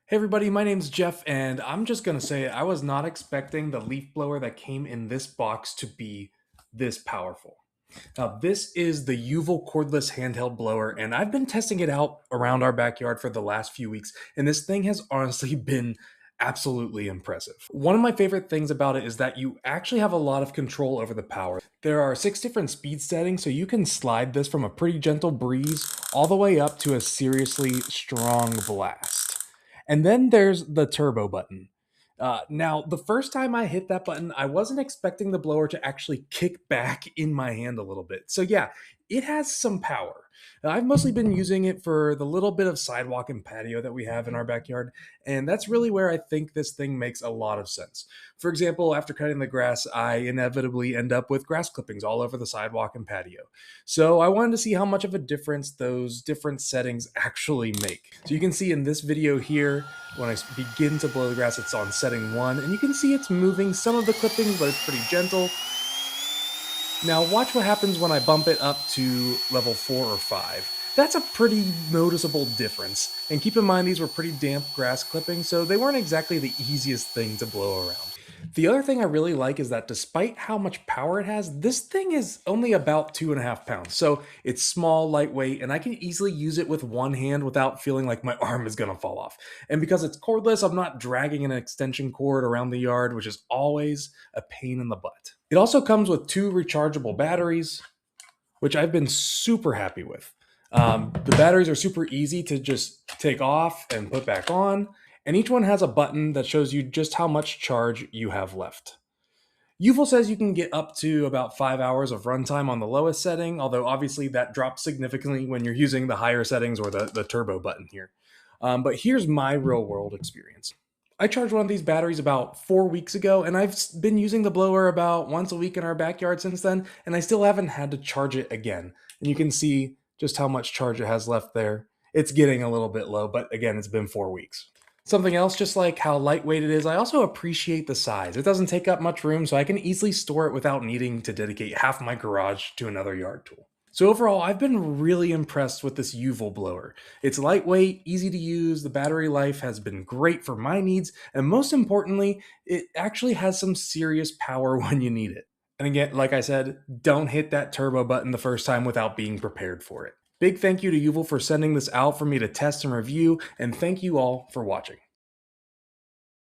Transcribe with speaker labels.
Speaker 1: Hey everybody, my name's Jeff, and I'm just gonna say I was not expecting the leaf blower that came in this box to be this powerful. Now, this is the YOOVL cordless handheld blower, and I've been testing it out around our backyard for the last few weeks, and this thing has honestly been absolutely impressive. One of my favorite things about it is that you actually have a lot of control over the power. There are 6 different speed settings, so you can slide this from a pretty gentle breeze all the way up to a seriously strong blast. And then there's the turbo button. Now, the first time I hit that button, I wasn't expecting the blower to actually kick back in my hand a little bit. So, yeah, it has some power. Now, I've mostly been using it for the little bit of sidewalk and patio that we have in our backyard, and that's really where I think this thing makes a lot of sense. For example, after cutting the grass, I inevitably end up with grass clippings all over the sidewalk and patio. So I wanted to see how much of a difference those different settings actually make. So you can see in this video here, when I begin to blow the grass, it's on setting 1, and you can see it's moving some of the clippings, but it's pretty gentle. Now watch what happens when I bump it up to level 4 or 5. That's a pretty noticeable difference. And keep in mind these were pretty damp grass clippings, so they weren't exactly the easiest thing to blow around. The other thing I really like is that despite how much power it has, this thing is only about 2.5 pounds. So it's small, lightweight, and I can easily use it with one hand without feeling like my arm is gonna fall off. And because it's cordless, I'm not dragging an extension cord around the yard, which is always a pain in the butt. It also comes with 2 rechargeable batteries, which I've been super happy with. The batteries are super easy to just take off and put back on, and each one has a button that shows you just how much charge you have left. YOOVL says you can get up to about 5 hours of runtime on the lowest setting, although obviously that drops significantly when you're using the higher settings or the turbo button here. But here's my real world experience. I charged one of these batteries about 4 weeks ago, and I've been using the blower about once a week in our backyard since then, and I still haven't had to charge it again. And you can see just how much charge it has left there. It's getting a little bit low, but again, it's been 4 weeks. Something else, just like how lightweight it is, I also appreciate the size. It doesn't take up much room, so I can easily store it without needing to dedicate half my garage to another yard tool. So overall, I've been really impressed with this YOOVL blower. It's lightweight, easy to use, the battery life has been great for my needs, and most importantly, it actually has some serious power when you need it. And again, like I said, don't hit that turbo button the first time without being prepared for it. Big thank you to YOOVL for sending this out for me to test and review, and thank you all for watching.